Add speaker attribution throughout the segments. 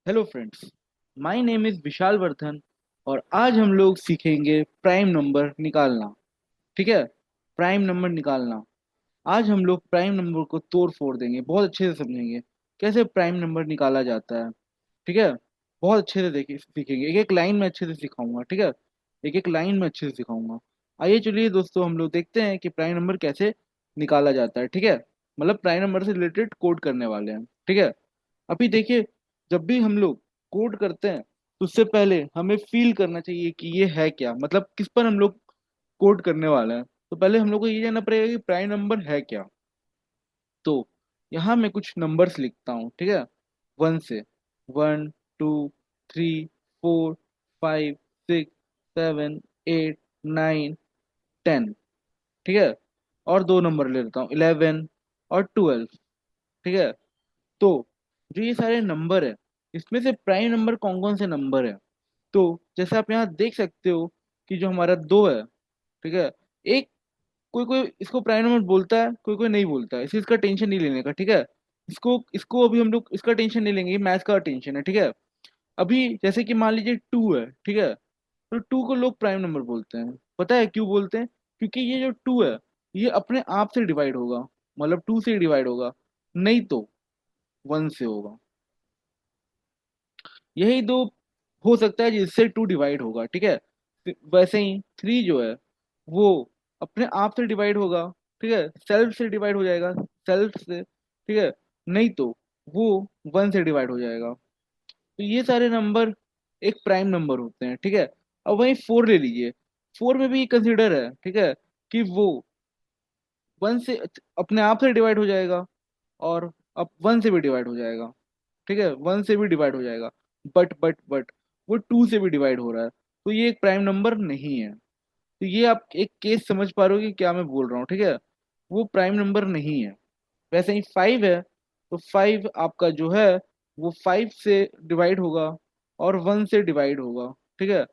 Speaker 1: Hello friends, my name is Vishal Vardhan और आज हम लोग सीखेंगे प्राइम नंबर निकालना। ठीक है। प्राइम नंबर निकालना। आज हम लोग प्राइम नंबर को तोड़ फोड़ देंगे, बहुत अच्छे से समझेंगे कैसे प्राइम नंबर निकाला जाता है। ठीक है। बहुत अच्छे से देखिए सीखेंगे, एक एक लाइन में अच्छे से सिखाऊंगा। ठीक है। एक एक लाइन में अच्छे से सिखाऊंगा। आइए चलिए दोस्तों, हम लोग देखते हैं कि प्राइम नंबर कैसे निकाला जाता है। ठीक है। मतलब प्राइम नंबर से रिलेटेड कोड करने वाले हैं। ठीक है। अभी देखिए, जब भी हम लोग कोड करते हैं तो उससे पहले हमें फील करना चाहिए कि ये है क्या, मतलब किस पर हम लोग कोड करने वाले हैं। तो पहले हम लोग को ये जानना पड़ेगा कि प्राइम नंबर है क्या। तो यहाँ मैं कुछ नंबर्स लिखता हूँ। ठीक है। वन से, 1, 2, 3, 4, 5, 6, 7, 8, 9, 10। ठीक है। और दो नंबर ले लेता हूँ, 11 और 12। ठीक है। तो जो ये सारे नंबर है, इसमें से प्राइम नंबर कौन कौन से नंबर है। तो जैसे आप यहाँ देख सकते हो कि जो हमारा दो है। ठीक है। एक, कोई कोई इसको प्राइम नंबर बोलता है, कोई कोई नहीं बोलता है, इसलिए इसका टेंशन नहीं लेने का। ठीक है। इसको इसको अभी हम लोग इसका टेंशन नहीं लेंगे, ये मैथ्स का टेंशन है। ठीक है। अभी जैसे कि मान लीजिए टू है। ठीक है। तो टू को लोग प्राइम नंबर बोलते हैं। पता है क्यों बोलते हैं? क्योंकि ये जो टू है, ये अपने आप से डिवाइड होगा, मतलब टू से डिवाइड होगा, नहीं तो वन से होगा। यही दो हो सकता है जिससे टू डिवाइड होगा। ठीक है। वैसे ही थ्री जो है, वो अपने आप से डिवाइड होगा। ठीक है। सेल्फ से डिवाइड हो जाएगा, सेल्फ से। ठीक है। नहीं तो वो वन से डिवाइड हो जाएगा। तो ये सारे नंबर एक प्राइम नंबर होते हैं। ठीक है। अब वही फोर ले लीजिए। फोर में भी कंसिडर है। ठीक है। कि वो वन से अपने आप से डिवाइड हो जाएगा, और अब वन से भी डिवाइड हो जाएगा। ठीक है। वन से भी डिवाइड हो जाएगा। बट वो टू से भी डिवाइड हो रहा है, तो ये एक प्राइम नंबर नहीं है। तो ये आप एक केस समझ पा रहे हो कि क्या मैं बोल रहा हूँ। ठीक है। वो प्राइम नंबर नहीं है। वैसे ही फाइव है, तो फाइव आपका जो है वो फाइव से डिवाइड होगा और वन से डिवाइड होगा। ठीक है।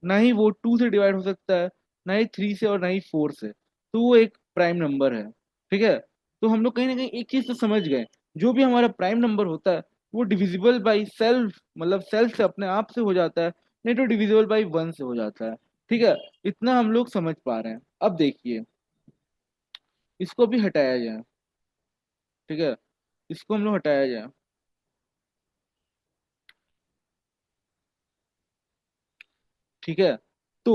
Speaker 1: ना ही वो टू से डिवाइड हो सकता है, ना ही थ्री से, और ना ही फोर से। तो वो एक प्राइम नंबर है। ठीक है। तो हम लोग कहीं ना कहीं एक चीज तो समझ गए, जो भी हमारा प्राइम नंबर होता है वो डिविजिबल बाई सेल्फ, मतलब सेल्फ से अपने आप से हो जाता है, नहीं तो डिविजिबल बाई वन से हो जाता है। ठीक है। इतना हम लोग समझ पा रहे हैं। अब देखिए, इसको भी हटाया जाए। ठीक है। इसको हम लोग हटाया जाए। ठीक है। तो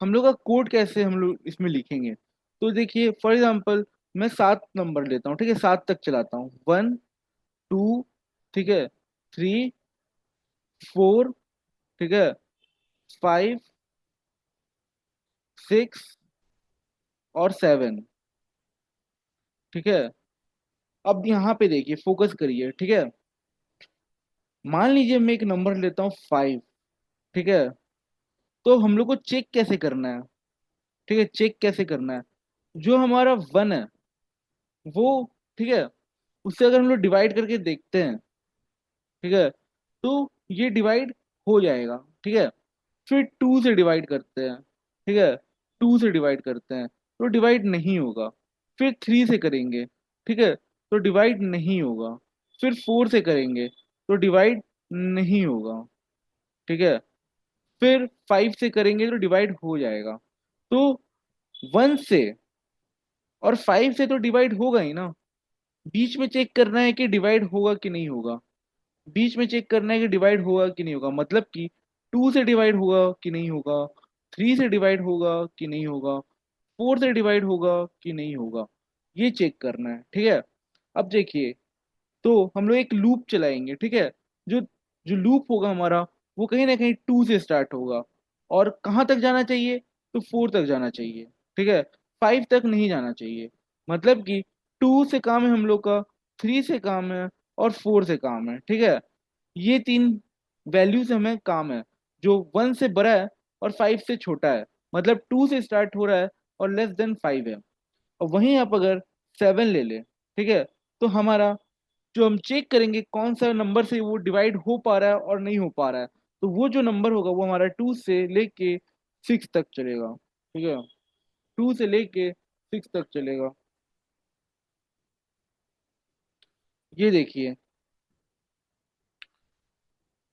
Speaker 1: हम लोग का कोड कैसे हम लोग इसमें लिखेंगे? तो देखिए, फॉर एग्जांपल मैं सात नंबर लेता हूँ। ठीक है। सात तक चलाता हूँ। वन, टू, ठीक है, थ्री, फोर, ठीक है, फाइव, सिक्स और सेवन। ठीक है। अब यहाँ पे देखिए, फोकस करिए। ठीक है। मान लीजिए मैं एक नंबर लेता हूँ फाइव। ठीक है। तो हम लोग को चेक कैसे करना है? ठीक है। चेक कैसे करना है? जो हमारा वन है वो, ठीक है, उससे अगर हम लोग डिवाइड करके देखते हैं, ठीक है, तो ये डिवाइड हो जाएगा। ठीक है। फिर टू से डिवाइड करते हैं। ठीक है। टू से डिवाइड करते हैं तो डिवाइड नहीं होगा। फिर थ्री से करेंगे, ठीक है, तो डिवाइड नहीं होगा। फिर फोर से करेंगे तो डिवाइड नहीं होगा। ठीक है। फिर फाइव से करेंगे तो डिवाइड हो जाएगा। तो वन से और फाइव से तो डिवाइड होगा ही ना। बीच में चेक करना है कि डिवाइड होगा कि नहीं होगा। बीच में चेक करना है कि डिवाइड होगा कि नहीं होगा, मतलब कि टू से डिवाइड होगा कि नहीं होगा, थ्री से डिवाइड होगा कि नहीं होगा, फोर से डिवाइड होगा कि नहीं होगा। ये चेक करना है। ठीक है। अब देखिए, तो हम लोग एक लूप चलाएंगे। ठीक है। जो जो लूप होगा हमारा, वो कहीं ना कहीं टू से स्टार्ट होगा, और कहाँ तक जाना चाहिए? तो फोर तक जाना चाहिए। ठीक है। फाइव तक नहीं जाना चाहिए। मतलब कि टू से काम है हम लोग का, थ्री से काम है, और फोर से काम है। ठीक है। ये तीन वैल्यू से हमें काम है, जो वन से बड़ा है और फाइव से छोटा है, मतलब टू से स्टार्ट हो रहा है और लेस देन फाइव है। और वहीं आप अगर सेवन ले लें, ठीक है, तो हमारा जो हम चेक करेंगे कौन सा नंबर से वो डिवाइड हो पा रहा है और नहीं हो पा रहा है, तो वो जो नंबर होगा वो हमारा टू से लेके सिक्स तक चलेगा। ठीक है। टू से लेके सिक्स तक चलेगा। ये देखिए,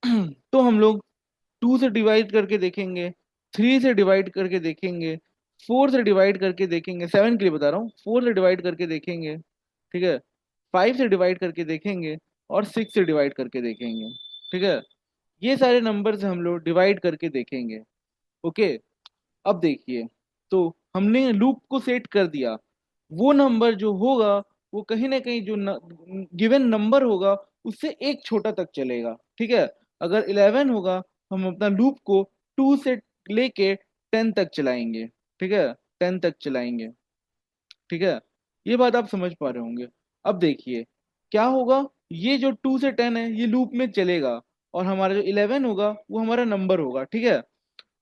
Speaker 1: तो हम लोग 2 से डिवाइड करके देखेंगे, 3 से डिवाइड करके देखेंगे, 4 से डिवाइड करके देखेंगे, 7 के लिए बता रहा हूँ, 4 से डिवाइड करके देखेंगे, ठीक है, 5 से डिवाइड करके देखेंगे, और 6 से डिवाइड करके देखेंगे, ठीक है। ये सारे नंबर से हम लोग डिवाइड करके देखेंगे। ओके। अब देखिए, तो हमने लूप को सेट कर दिया। वो नंबर जो होगा वो कहीं ना कहीं जो गिवन नंबर होगा उससे एक छोटा तक चलेगा, ठीक है। अगर 11 होगा, हम अपना लूप को 2 से लेके 10 तक चलाएंगे, ठीक है, 10 तक चलाएंगे, ठीक है। ये बात आप समझ पा रहे होंगे। अब देखिए क्या होगा, ये जो 2 से 10 है ये लूप में चलेगा, और हमारा जो 11 होगा वो हमारा नंबर होगा, ठीक है।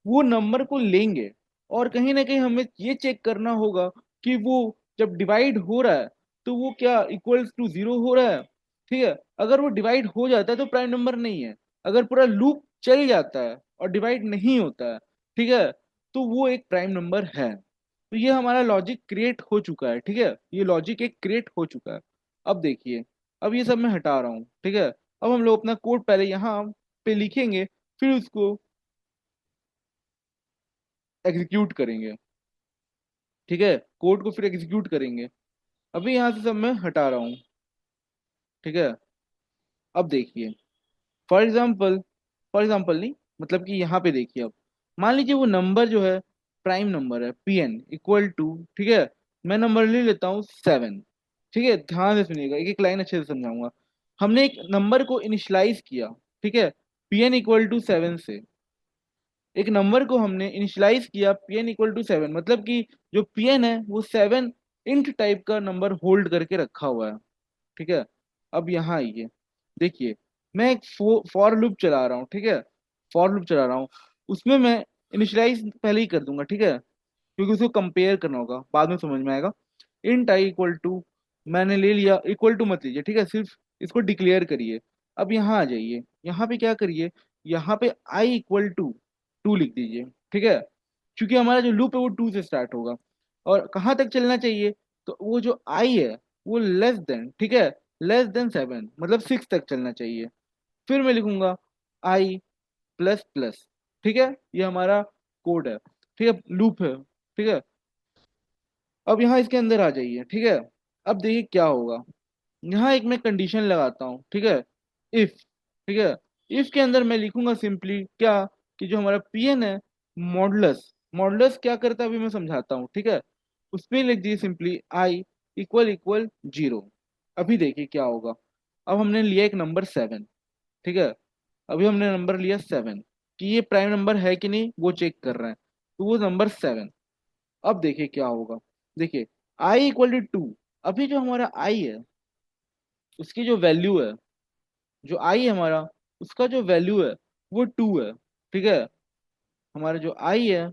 Speaker 1: वो नंबर को लेंगे, और कहीं ना कहीं हमें ये चेक करना होगा कि वो जब डिवाइड हो रहा है तो वो क्या इक्वल्स टू 0 हो रहा है, ठीक है। अगर वो डिवाइड हो जाता है तो प्राइम नंबर नहीं है। अगर पूरा लूप चल जाता है और डिवाइड नहीं होता है, ठीक है, तो वो एक प्राइम नंबर है। तो ये हमारा लॉजिक क्रिएट हो चुका है, ठीक है, ये लॉजिक एक क्रिएट हो चुका है। अब देखिए, अब ये सब मैं हटा रहा हूँ, ठीक है। अब हम लोग अपना कोड पहले यहाँ पे लिखेंगे, फिर उसको एग्जीक्यूट करेंगे, ठीक है, कोड को फिर एग्जीक्यूट करेंगे। अभी यहाँ से सब मैं हटा रहा हूँ, ठीक है। अब देखिए, फॉर एग्जाम्पल नहीं, मतलब कि यहाँ पे देखिए, अब मान लीजिए वो नंबर जो है प्राइम नंबर है, Pn इक्वल टू, ठीक है, मैं नंबर ले लेता हूँ 7, ठीक है। ध्यान से सुनिएगा, एक एक लाइन अच्छे से समझाऊंगा। हमने एक नंबर को इनिशियलाइज किया, ठीक है, Pn इक्वल टू 7 से। एक नंबर को हमने इनिशियलाइज किया Pn इक्वल टू 7, मतलब कि जो Pn है वो 7 इंट टाइप का नंबर होल्ड करके रखा हुआ है, ठीक है। अब यहाँ आइए, देखिए, मैं एक फॉर लूप चला रहा हूँ, ठीक है, फॉर लूप चला रहा हूँ। उसमें मैं इनिशियलाइज पहले ही कर दूंगा, ठीक है, क्योंकि उसको कंपेयर करना होगा, बाद में समझ में आएगा। इंट आई इक्वल टू, मैंने ले लिया, इक्वल टू मत लीजिए, ठीक है, सिर्फ इसको डिक्लेयर करिए। अब यहाँ आ जाइए, यहाँ पे क्या करिए, यहाँ पे आई इक्वल टू 2 लिख दीजिए, ठीक है, क्योंकि हमारा जो लूप है वो 2 से स्टार्ट होगा। और कहाँ तक चलना चाहिए, तो वो जो आई है वो लेस देन, ठीक है, लेस देन 7, मतलब 6 तक चलना चाहिए। फिर मैं लिखूंगा आई प्लस प्लस, ठीक है, ये हमारा कोड है, ठीक है, लूप है, ठीक है। अब यहाँ इसके अंदर आ जाइए, ठीक है। अब देखिए क्या होगा, यहाँ एक मैं कंडीशन लगाता हूँ, ठीक है, इफ, ठीक है, इफ के अंदर मैं लिखूंगा सिंपली क्या, कि जो हमारा Pn है, मॉडुलस, मॉडुलस क्या करता है अभी मैं समझाता हूँ, ठीक है। उसमें लिख दिए सिंपली आई इक्वल इक्वल 0। अभी देखिए क्या होगा, अब हमने लिया एक नंबर 7, ठीक है, अभी हमने नंबर लिया 7, कि ये प्राइम नंबर है कि नहीं वो चेक कर रहे हैं, तो वो नंबर 7। अब देखिए क्या होगा, देखिए आई इक्वल टू 2, अभी जो हमारा आई है उसकी जो वैल्यू है, जो आई है हमारा, उसका जो वैल्यू है वो 2 है, ठीक है। हमारा जो आई है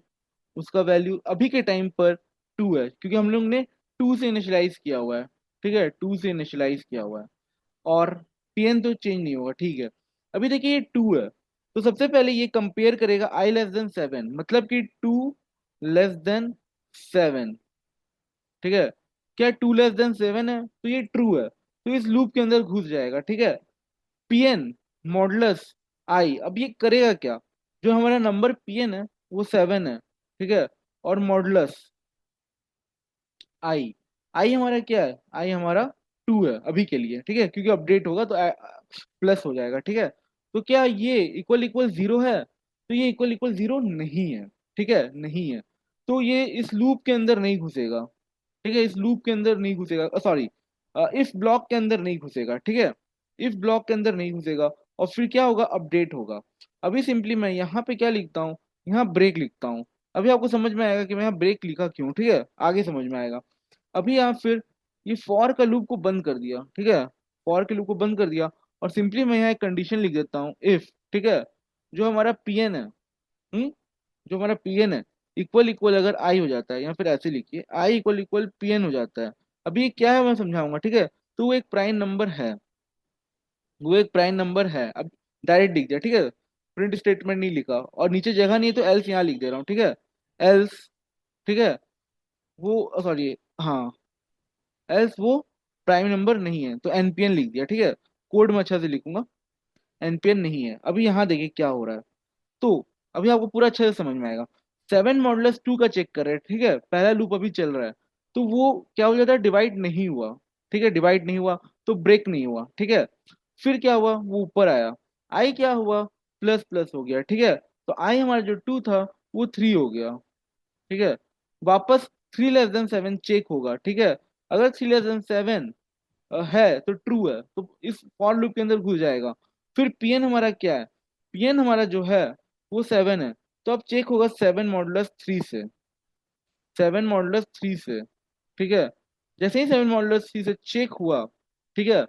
Speaker 1: उसका वैल्यू अभी के टाइम पर 2 है, क्योंकि हम लोग ने 2 से इनिशियलाइज किया हुआ है, ठीक है, 2 से इनिशियलाइज किया हुआ है। और Pn तो चेंज नहीं होगा, ठीक है। अभी देखिए ये 2 है, तो सबसे पहले ये कंपेयर करेगा आई लेस देन 7, मतलब कि 2 लेस देन 7, ठीक है। क्या 2 लेस देन 7 है, तो ये ट्रू है, तो इस लूप के अंदर घुस जाएगा, ठीक है। Pn मॉडुलस आई, अब ये करेगा क्या, जो हमारा नंबर Pn है वो 7 है, ठीक है, और मॉडुलस आई, आई हमारा क्या है, आई हमारा 2 है अभी के लिए, ठीक है, क्योंकि अपडेट होगा तो प्लस हो जाएगा, ठीक है। तो क्या ये इक्वल इक्वल 0 है, तो ये इक्वल इक्वल 0 नहीं है, ठीक है, नहीं है। तो ये इस लूप के अंदर नहीं घुसेगा, ठीक है, इस लूप के अंदर नहीं घुसेगा, सॉरी, इफ ब्लॉक के अंदर नहीं घुसेगा, ठीक है, इफ ब्लॉक के अंदर नहीं घुसेगा। और फिर क्या होगा, अपडेट होगा। अभी सिंपली मैं यहाँ पे क्या लिखता हूँ, यहाँ ब्रेक लिखता हूँ। अभी आपको समझ में आएगा कि मैं यहाँ ब्रेक लिखा क्यों, ठीक है, आगे समझ में आएगा। अभी यहाँ फिर ये फॉर का लूप को बंद कर दिया, ठीक है, फॉर के लूप को बंद कर दिया, और सिंपली मैं यहाँ एक कंडीशन लिख देता हूँ, इफ, ठीक है, जो हमारा Pn है, जो हमारा Pn है इक्वल इक्वल अगर आई हो जाता है, या फिर ऐसे लिखिए आई इक्वल इक्वल Pn हो जाता है। अभी ये क्या है मैं समझाऊंगा, ठीक है। तो वो एक प्राइम नंबर है, वो एक प्राइम नंबर है। अब डायरेक्ट लिख दिया, ठीक है, प्रिंट स्टेटमेंट नहीं लिखा, और नीचे जगह नहीं है तो एल्स यहाँ लिख दे रहा हूँ, ठीक है, एल्स, ठीक है, वो सॉरी, हाँ, एल्स वो प्राइम नंबर नहीं है, तो एनपीएन लिख दिया, ठीक है। कोड में अच्छा से लिखूंगा, एनपीएन नहीं है। अभी यहाँ देखिए क्या हो रहा है। तो अभी आपको पूरा अच्छे से समझ में आएगा। 7 मॉडुलस 2 का चेक कर रहे हैं, ठीक है, पहला लूप अभी चल रहा है। तो वो क्या हो जाता है, डिवाइड नहीं हुआ। ठीक है, डिवाइड नहीं हुआ तो ब्रेक नहीं हुआ। ठीक है, फिर क्या हुआ, वो ऊपर आया, आई क्या हुआ, प्लस प्लस हो गया। ठीक है, तो आई हमारा जो 2 था वो 3 हो गया। ठीक है, वापस 3< 7 चेक होगा। ठीक है, अगर 3< 7 है तो ट्रू है, तो इस फॉर लूप के अंदर घुस जाएगा। फिर पीएन हमारा क्या है, पीएन हमारा जो है वो 7 है। तो अब चेक होगा 7 मॉडुलस 3 से, 7 मॉडुलस 3 से। ठीक है, जैसे ही 7 मॉडुलस 3 से चेक हुआ, ठीक है,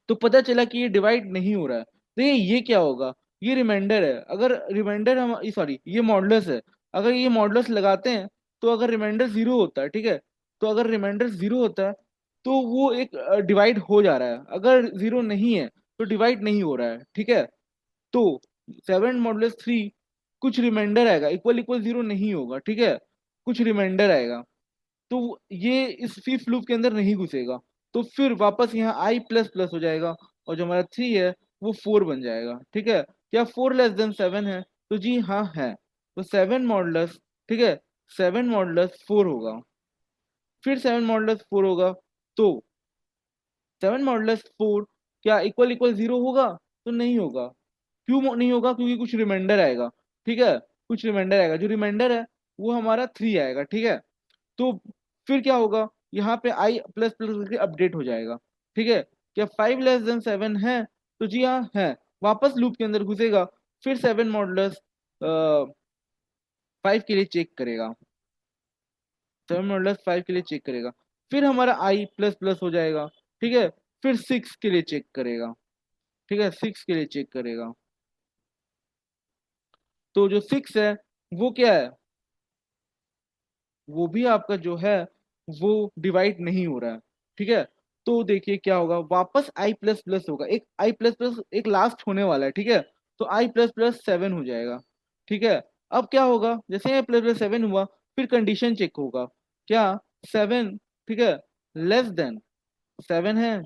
Speaker 1: तो पता चला कि ये डिवाइड नहीं हो रहा है। तो ये क्या होगा, ये रिमाइंडर है। अगर रिमाइंडर हम, सॉरी, ये मॉडुलस है। अगर ये मॉडुलस लगाते हैं तो अगर रिमाइंडर जीरो होता है, ठीक है, तो अगर रिमाइंडर जीरो होता है तो वो एक डिवाइड हो जा रहा है। अगर जीरो नहीं है तो डिवाइड नहीं हो रहा है। ठीक है, तो 7 मॉडुलस 3 कुछ रिमाइंडर आएगा, इक्वल इक्वल जीरो नहीं होगा। ठीक है, कुछ रिमाइंडर आएगा, तो ये इस फिफ्थ लूप के अंदर नहीं घुसेगा। तो फिर वापस यहाँ आई प्लस प्लस हो जाएगा, और जो हमारा 3 है वो 4 बन जाएगा। ठीक है, क्या 4< 7 है, तो जी हाँ है। तो 7 मॉडुलस, ठीक है, 7 मॉडुलस 4 होगा। फिर 7 मॉडुलस 4 होगा, तो 7 मॉडुलस 4 क्या इक्वल इक्वल जीरो होगा, तो नहीं होगा। क्यों नहीं होगा, क्योंकि कुछ रिमाइंडर आएगा। ठीक है, कुछ रिमाइंडर आएगा, जो रिमाइंडर है वो हमारा 3 आएगा। ठीक है, तो फिर क्या होगा, यहाँ पे आई प्लस प्लस करके अपडेट हो जाएगा। ठीक है, क्या 5< 7 है, तो जी हाँ है। वापस लूप के अंदर घुसेगा, फिर 7 मॉडुलस 5 के लिए चेक करेगा, 7 मॉडुलस 5 के लिए चेक करेगा। फिर हमारा आई प्लस प्लस हो जाएगा। ठीक है, फिर 6 के लिए चेक करेगा। ठीक है, 6 के लिए चेक करेगा। तो जो 6 है वो क्या है, वो भी आपका जो है वो डिवाइड नहीं हो रहा है। ठीक है, तो देखिए क्या होगा, वापस आई प्लस प्लस होगा, एक आई प्लस प्लस एक लास्ट होने वाला है। ठीक है, तो आई++7 हो जाएगा। ठीक है, अब क्या होगा, जैसे आई++7 हुआ, फिर कंडीशन चेक होगा, क्या 7, ठीक है, लेस देन 7 है,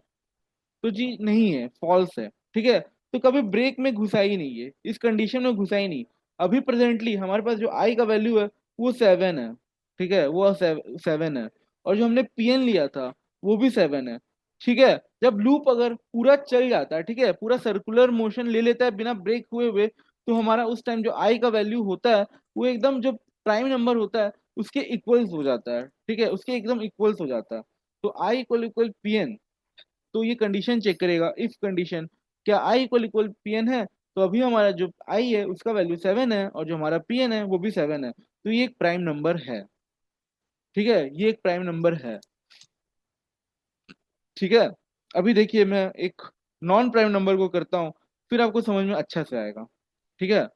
Speaker 1: तो जी नहीं है, फॉल्स है। ठीक है, तो कभी ब्रेक में घुसा ही नहीं है, इस कंडीशन में घुसा ही नहीं। अभी प्रेजेंटली हमारे पास जो आई का वैल्यू है वो 7 है। ठीक है, वो 7 है, और जो हमने पीएन लिया था वो भी 7 है। ठीक है, जब लूप अगर पूरा चल जाता है, ठीक है, पूरा सर्कुलर मोशन ले लेता है बिना ब्रेक हुए हुए, तो हमारा उस टाइम जो आई का वैल्यू होता है वो एकदम जो प्राइम नंबर होता है उसके इक्वल्स हो जाता है। ठीक है, उसके एकदम इक्वल्स हो जाता है। तो आई इक्वल इक्वल पीएन, तो ये कंडीशन चेक करेगा, इफ कंडीशन, क्या I equal equal P N है, तो अभी हमारा जो आई है उसका वैल्यू 7 है, और जो हमारा पी एन है वो भी 7 है, तो ये एक प्राइम नंबर है। ठीक है, ये एक प्राइम नंबर है। ठीक है, अभी देखिए मैं एक नॉन प्राइम नंबर को करता हूँ, फिर आपको समझ में अच्छा से आएगा। ठीक है,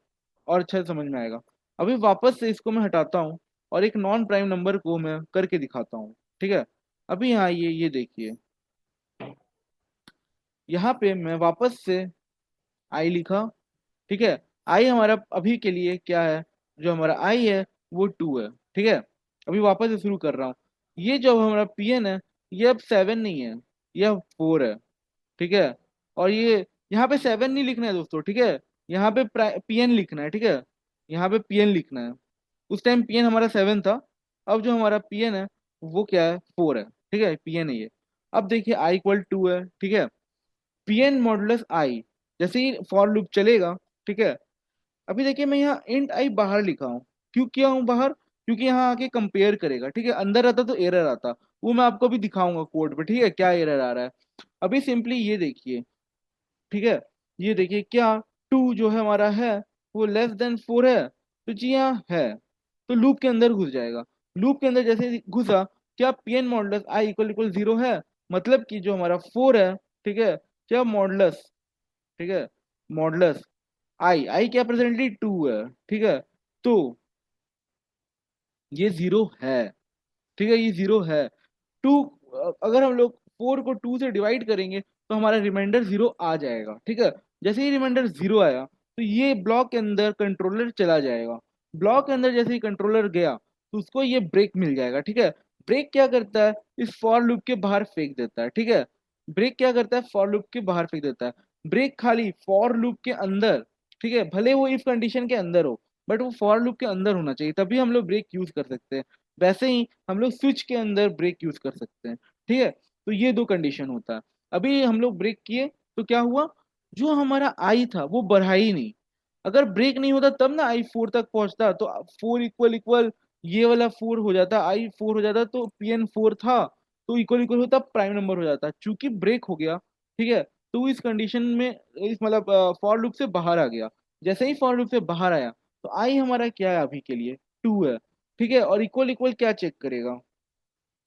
Speaker 1: और अच्छा से समझ में आएगा। अभी वापस से इसको मैं हटाता हूँ, और एक नॉन प्राइम नंबर को मैं करके दिखाता हूँ। ठीक है, अभी यहाँ ये देखिए, यहाँ पे मैं वापस से आई लिखा। ठीक है, आई हमारा अभी के लिए क्या है, जो हमारा आई है वो 2 है। ठीक है, अभी वापस से शुरू कर रहा हूँ। ये जो हमारा पीएन है ये अब 7 नहीं है, ये अब 4 है। ठीक है, और ये यहाँ पे 7 नहीं लिखना है दोस्तों। ठीक है, यहाँ पे पीएन लिखना है। ठीक है, यहाँ पे पीएन लिखना है। उस टाइम पीएन हमारा 7 था, अब जो हमारा पीएन है वो क्या है, 4 है। ठीक है, पीएन है ये। अब देखिए आई इक्वल 2 है। ठीक है, पीएन मॉडुलस आई, जैसे ही फॉर लूप चलेगा, ठीक है, अभी देखिए मैं यहाँ इंट आई बाहर लिखा हूँ। क्यों किया हूँ बाहर, क्योंकि यहाँ आके कंपेयर करेगा। ठीक है, अंदर आता तो एरर आता, वो मैं आपको भी दिखाऊंगा कोड पे। ठीक है, क्या एरर आ रहा है। अभी सिंपली ये देखिए, ठीक है, ये देखिए क्या 2 जो है हमारा है वो लेस देन 4 है, तो जी हाँ है। तो लूप के अंदर घुस जाएगा। लूप के अंदर जैसे ही घुसा, क्या PN modulus I equal equal 0 है, मतलब कि जो हमारा 4 है, ठीक है, क्या मॉडुलस, ठीक है, मॉडुलस आई, आई क्या प्रेजेंटली 2 है। ठीक है, तो ये 0 है। ठीक है, ये 0 है। 2, अगर हम लोग 4 को 2 से डिवाइड करेंगे तो हमारा रिमाइंडर 0 आ जाएगा। ठीक है, जैसे ही रिमाइंडर 0 आया तो ये ब्लॉक के अंदर कंट्रोलर चला जाएगा। ब्लॉक के अंदर जैसे ही कंट्रोलर गया तो उसको ये ब्रेक मिल जाएगा। ठीक है, ब्रेक क्या करता है, इस फॉर लूप के बाहर फेंक देता है। ठीक है, ब्रेक क्या करता है, फॉर लूप के बाहर फेंक देता है। ब्रेक खाली फॉर लूप के अंदर, ठीक है, भले वो इफ कंडीशन के अंदर हो, बट वो फॉर लूप के अंदर होना चाहिए, तभी हम लोग ब्रेक यूज कर सकते हैं। वैसे ही हम लोग स्विच के अंदर ब्रेक यूज कर सकते हैं, ठीक है। तो ये दो कंडीशन होता है। अभी हम लोग ब्रेक किए तो क्या हुआ, जो हमारा आई था वो बढ़ा ही नहीं। अगर ब्रेक नहीं होता तब ना आई फोर तक पहुंचता, तो फोर इक्वल इक्वल ये वाला फोर हो जाता, आई फोर हो जाता, तो पी एन फोर था, तो इक्वल इक्वल होता, प्राइम नंबर हो जाता। चूंकि ब्रेक हो गया, ठीक है, तो इस कंडीशन में, इस मतलब फॉर लूप से बाहर आ गया। जैसे ही फॉर लूप से बाहर आया तो आई हमारा क्या है अभी के लिए, टू है, ठीक है। और इक्वल इक्वल क्या चेक करेगा,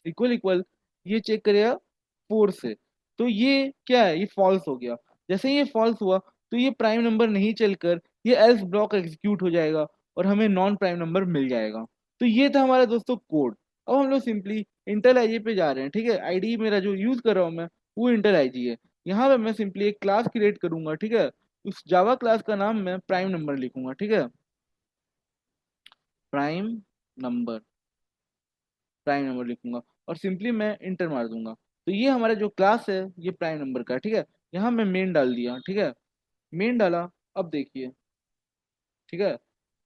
Speaker 1: इक्वल इक्वल ये चेक करेगा फोर से, तो ये क्या है, ये फॉल्स हो गया। जैसे ही ये फॉल्स हुआ तो ये प्राइम नंबर नहीं चलकर ये एल्स ब्लॉक एग्जीक्यूट हो जाएगा और हमें नॉन प्राइम नंबर मिल जाएगा। तो ये था हमारा दोस्तों कोड। अब हम लोग सिंपली इंटेल आईजी पे जा रहे हैं, ठीक है। आईडी मेरा जो यूज कर रहा हूँ मैं, वो इंटेल आईजी है। यहाँ पे मैं सिंपली एक क्लास क्रिएट करूंगा, ठीक है। उस जावा क्लास का नाम मैं प्राइम नंबर लिखूंगा, ठीक है। प्राइम नंबर, प्राइम नंबर लिखूंगा और सिंपली मैं इंटर मार दूंगा। तो ये हमारा जो क्लास है ये प्राइम नंबर का है, ठीक है। यहाँ मैं मेन डाल दिया, ठीक है, मेन डाला। अब देखिए, ठीक है,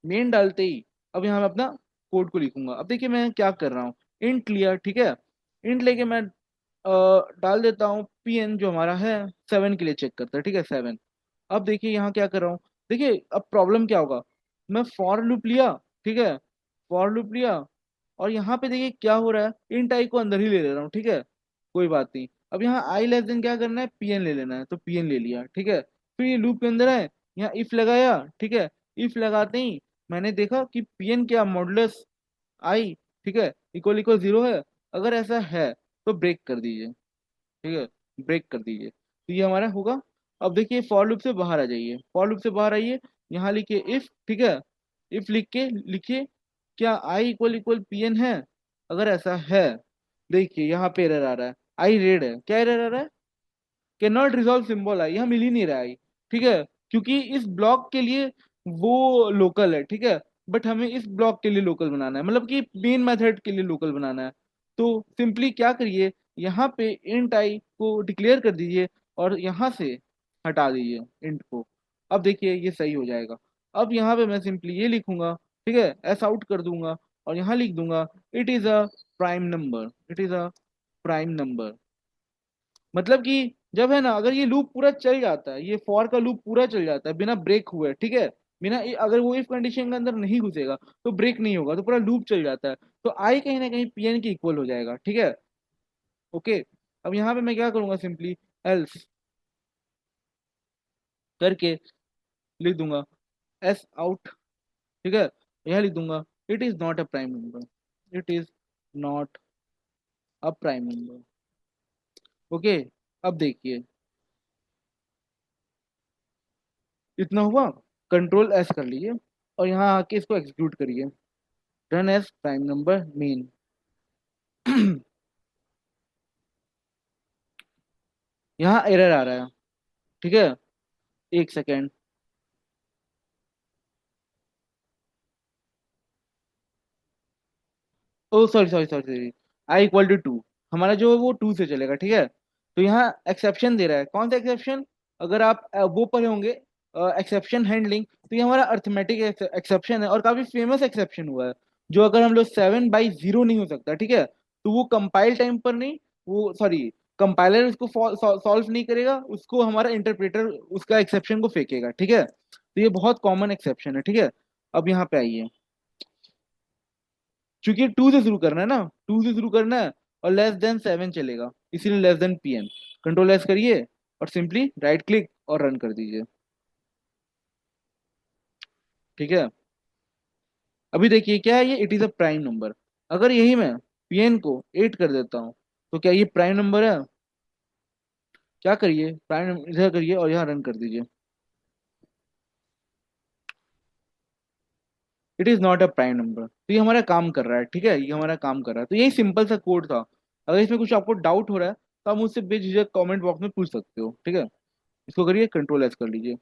Speaker 1: मेन डालते ही अब यहाँ मैं अपना कोड को लिखूंगा। अब देखिए मैं क्या कर रहा हूँ, इंट लिया, ठीक है। इंट लेके मैं डाल देता हूँ पी एन जो हमारा है, 7 के लिए चेक करता है, ठीक है, 7। अब देखिए यहाँ क्या कर रहा हूँ, देखिए अब प्रॉब्लम क्या होगा, मैं फॉर लूप लिया, ठीक है, फॉर लूप लिया, और यहाँ पे देखिए क्या हो रहा है, इंट आई को अंदर ही ले ले रहा हूँ, ठीक है। कोई बात नहीं, अब यहाँ आई लेस देन क्या करना है, पीएन ले लेना है, तो पीएन ले लिया, ठीक है। फिर ये लूप के अंदर है, यहाँ इफ लगाया, ठीक है। इफ लगाते ही मैंने देखा कि पीएन क्या मॉडुलस आई, ठीक है, इक्वल इक्वल 0 है। अगर ऐसा है तो ब्रेक कर दीजिए, ठीक है, ब्रेक कर दीजिए, तो ये हमारा होगा। अब देखिए फॉर लूप से बाहर आ जाइए, फॉर लूप से बाहर आइए, यहाँ लिखिए इफ, ठीक है। इफ लिख के लिखिए क्या I equal equal P N है। अगर ऐसा है, देखिए यहाँ पे एरर आ रहा है, आई रेड है, क्या एरर आ रहा है, कैन नॉट रिजॉल्व सिंबल आई, यहाँ मिल ही नहीं रहा है, ठीक है। क्योंकि इस ब्लॉक के लिए वो लोकल है, ठीक है, बट हमें इस ब्लॉक के लिए लोकल बनाना है, मतलब कि मेन मेथड के लिए लोकल बनाना है। तो सिंपली क्या करिए, यहाँ पे इंट आई को डिक्लेयर कर दीजिए और यहाँ से हटा दीजिए इंट को। अब देखिए ये सही हो जाएगा। अब यहाँ पे मैं सिंपली ये लिखूंगा, ठीक है, एस आउट कर दूंगा और यहाँ लिख दूंगा it is a prime number, it is a prime number. मतलब कि जब है ना, अगर ये लूप पूरा चल जाता है, ये फॉर का लूप पूरा चल जाता है बिना ब्रेक हुए, ठीक है, बिना अगर वो इफ कंडीशन के अंदर नहीं घुसेगा तो ब्रेक नहीं होगा, तो पूरा लूप चल जाता है, तो आई कहीं ना कहीं पीएन के इक्वल हो जाएगा, ठीक है। ओके। अब यहाँ पे मैं क्या करूंगा, सिंपली एल्स करके लिख दूंगा एस आउट, ठीक है। यहाँ लिख दूंगा it is not a prime number, it is not a prime number. Okay. अब देखिए इतना हुआ, कंट्रोल एस कर लीजिए और यहाँ आके इसको एग्जीक्यूट करिए, run as prime number main. यहाँ एरर आ रहा है, ठीक है, एक second. Oh sorry sorry sorry sorry, I equal to 2, हमारा जो है वो 2 से चलेगा, ठीक है। तो यहाँ एक्सेप्शन दे रहा है, कौन सा एक्सेप्शन, अगर आप वो पढ़े होंगे एक्सेप्शन हैंडलिंग, तो ये हमारा अर्थमेटिक एक्सेप्शन है और काफी फेमस एक्सेप्शन हुआ है। जो अगर हम लोग 7/0 नहीं हो सकता, ठीक है, तो वो कंपाइल टाइम पर नहीं, वो सॉरी, कंपाइलर उसको सॉल्व नहीं करेगा, उसको हमारा इंटरप्रेटर उसका एक्सेप्शन को फेंकेगा, ठीक है। तो ये बहुत कॉमन एक्सेप्शन है, ठीक है। अब यहाँ पे आइए, क्योंकि 2 से शुरू करना है ना, 2 से शुरू करना है और लेस देन 7 चलेगा, इसीलिए less than PN. Control S करिए और सिंपली राइट क्लिक और रन कर दीजिए, ठीक है। अभी देखिए क्या है, ये it is a prime number. अगर यही मैं पीएन को 8 कर देता हूँ तो क्या ये प्राइम नंबर है, क्या करिए, प्राइम इधर करिए और यहाँ रन कर दीजिए, it is not a prime number. तो ये हमारा काम कर रहा है, ठीक है, ये हमारा काम कर रहा है। तो यही सिंपल सा कोड था। अगर इसमें कुछ आपको डाउट हो रहा है तो आप मुझसे बेझिझक कमेंट बॉक्स में पूछ सकते हो, ठीक है। इसको करिए कंट्रोल एस कर लीजिए,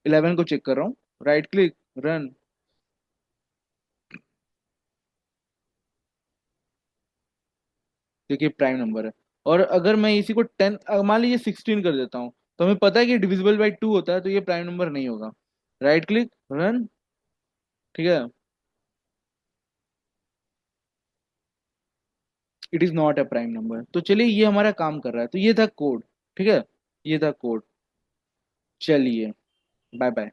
Speaker 1: 11 को चेक कर रहा हूँ, राइट क्लिक, रन। देखिए प्राइम नंबर है। और अगर मैं इसी को 10, मान लीजिए 16 कर देता हूँ, तो हमें पता है कि डिविजिबल बाई 2 होता है, तो ये प्राइम नंबर नहीं होगा। Right click run. ठीक है, it is not a prime number. तो चलिए ये हमारा काम कर रहा है, तो ये था कोड। ठीक है, ये था कोड। चलिए, बाय बाय।